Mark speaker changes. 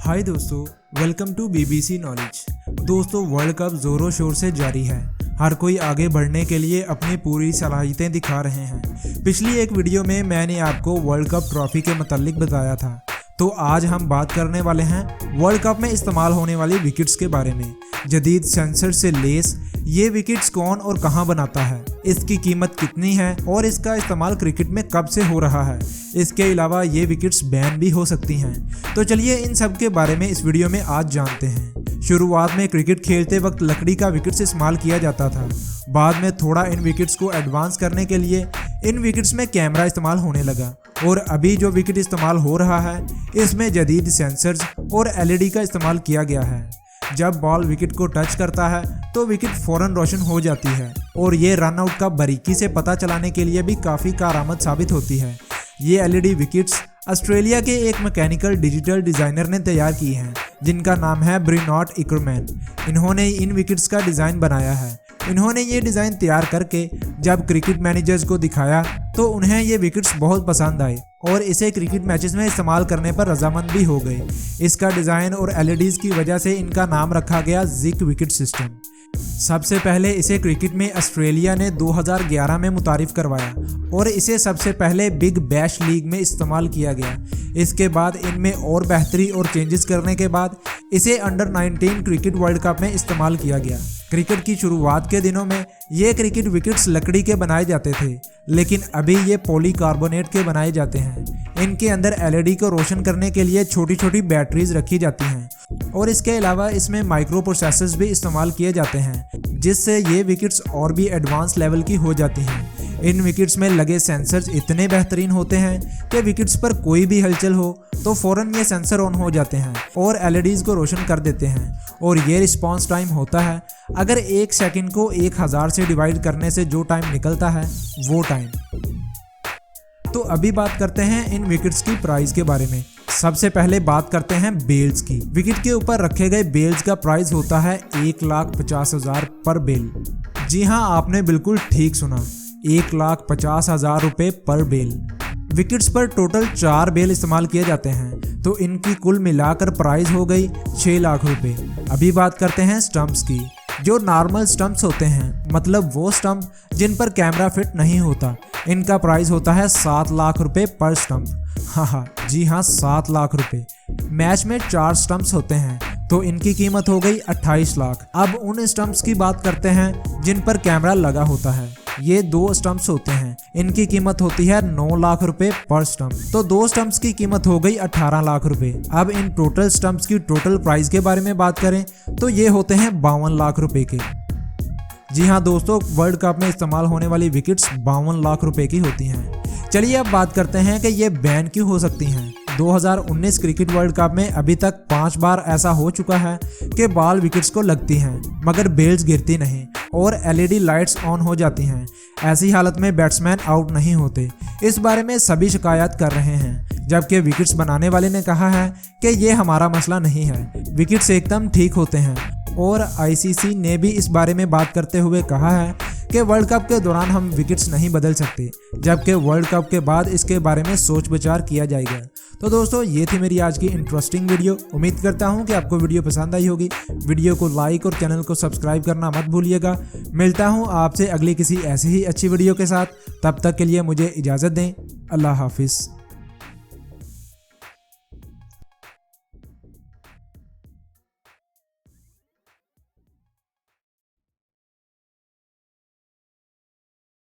Speaker 1: हाय दोस्तों, welcome to BBC knowledge. दोस्तों, world cup जोरों शोर से जारी है। हर कोई आगे बढ़ने के लिए अपनी पूरी सलाहियतें दिखा रहे हैं। पिछली एक वीडियो में मैंने आपको वर्ल्ड कप ट्रॉफी के मुतालिक बताया था, तो आज हम बात करने वाले हैं वर्ल्ड कप में इस्तेमाल होने वाली विकेट्स के बारे में। जदीद सेंसर से लेस ये विकेट्स कौन और कहां बनाता है, इसकी कीमत कितनी है और इसका इस्तेमाल क्रिकेट में कब से हो रहा है। इसके अलावा ये विकेट्स बैन भी हो सकती हैं। तो चलिए इन सब के बारे में इस वीडियो में आज जानते हैं। शुरुआत में क्रिकेट खेलते वक्त लकड़ी का विकेट्स इस्तेमाल किया जाता था। बाद में थोड़ा इन विकेट्स को एडवांस करने के लिए इन विकेट्स में कैमरा इस्तेमाल होने लगा, और अभी जो विकेट इस्तेमाल हो रहा है इसमें जदीद सेंसर्स और एलईडी का इस्तेमाल किया गया है। जब बॉल विकेट को टच करता है तो विकेट फौरन रोशन हो जाती है, और ये रन आउट का बारीकी से पता चलाने के लिए भी काफ़ी कारआमद साबित होती है। ये एलईडी विकेट्स ऑस्ट्रेलिया के एक मैकेनिकल डिजिटल डिज़ाइनर ने तैयार की हैं, जिनका नाम है ब्रिनॉट इकरमैन। इन्होंने इन विकेट्स का डिज़ाइन बनाया है। इन्होंने ये डिज़ाइन तैयार करके जब क्रिकेट मैनेजर्स को दिखाया तो उन्हें ये विकेट्स बहुत पसंद आए और इसे क्रिकेट मैचेस में इस्तेमाल करने पर रजामंद भी हो गए। इसका डिज़ाइन और एलईडीज़ की वजह से इनका नाम रखा गया जिक विकेट सिस्टम। सबसे पहले इसे क्रिकेट में ऑस्ट्रेलिया ने 2011 में मुतारिफ करवाया और इसे सबसे पहले बिग बैश लीग में इस्तेमाल किया गया। इसके बाद इनमें और बेहतरी और चेंजेस करने के बाद इसे अंडर 19 क्रिकेट वर्ल्ड कप में इस्तेमाल किया गया। क्रिकेट की शुरुआत के दिनों में ये क्रिकेट विकेट्स लकड़ी के बनाए जाते थे, लेकिन अभी ये पॉलीकार्बोनेट के बनाए जाते हैं। इनके अंदर एलईडी को रोशन करने के लिए छोटी छोटी बैटरीज रखी जाती हैं, और इसके अलावा इसमें माइक्रो प्रोसेसर्स भी इस्तेमाल किए जाते हैं, जिससे ये विकेट्स और भी एडवांस लेवल की हो जाती हैं। इन विकेट्स में लगे सेंसर्स इतने बेहतरीन होते हैं कि विकेट्स पर कोई भी हलचल हो तो फ़ौरन ये सेंसर ऑन हो जाते हैं और एलईडीज़ को रोशन कर देते हैं। और ये रिस्पॉन्स टाइम होता है, अगर 1 सेकंड को 1000 से डिवाइड करने से जो टाइम निकलता है वो टाइम। तो अभी बात करते हैं इन विकेट्स की प्राइस के बारे में। सबसे पहले बात करते हैं बेल्स की। विकेट के ऊपर रखे गए बेल्स का प्राइस होता है 1,50,000 पर बेल। जी हाँ, आपने बिल्कुल ठीक सुना, 1,50,000 रुपये पर बेल। विकेट्स पर टोटल 4 बेल इस्तेमाल किए जाते हैं, तो इनकी कुल मिलाकर प्राइस हो गई 6 लाख रुपये। अभी बात करते हैं स्टंप्स की। जो नॉर्मल स्टंप्स होते हैं, मतलब वो स्टंप जिन पर कैमरा फिट नहीं होता, इनका प्राइस होता है 7 लाख रुपये पर स्टंप। जी हाँ, 7 लाख रुपये। मैच में 4 स्टंप्स होते हैं, तो इनकी कीमत हो गई 28 लाख। अब उन स्टंप्स की बात करते हैं जिन पर कैमरा लगा होता है। ये 2 स्टंप्स होते हैं, इनकी कीमत होती है 9 लाख रुपए पर स्टंप। तो 2 स्टंप्स की कीमत हो गई 18 लाख रुपए। अब इन टोटल स्टंप्स की टोटल प्राइस के बारे में बात करें तो ये होते हैं 52 लाख रुपए के। जी हाँ दोस्तों, वर्ल्ड कप में इस्तेमाल होने वाली विकेट्स 52 लाख रुपए की होती हैं। चलिए अब बात करते हैं कि ये बैन क्यों हो सकती हैं। 2019 क्रिकेट वर्ल्ड कप में अभी तक 5 बार ऐसा हो चुका है कि बॉल विकेट्स को लगती हैं मगर बेल्स गिरती नहीं और एलईडी लाइट्स ऑन हो जाती हैं। ऐसी हालत में बैट्समैन आउट नहीं होते। इस बारे में सभी शिकायत कर रहे हैं, जबकि विकेट्स बनाने वाले ने कहा है कि ये हमारा मसला नहीं है, विकेट्स एकदम ठीक होते हैं। और आईसीसी ने भी इस बारे में बात करते हुए कहा है कि वर्ल्ड कप के दौरान हम विकेट्स नहीं बदल सकते, जबकि वर्ल्ड कप के बाद इसके बारे में सोच विचार किया जाएगा। तो दोस्तों, ये थी मेरी आज की इंटरेस्टिंग वीडियो। उम्मीद करता हूँ कि आपको वीडियो पसंद आई होगी। वीडियो को लाइक और चैनल को सब्सक्राइब करना मत भूलिएगा। मिलता हूँ आपसे अगली किसी ऐसी ही अच्छी वीडियो के साथ। तब तक के लिए मुझे इजाज़त दें। अल्लाह हाफिज़।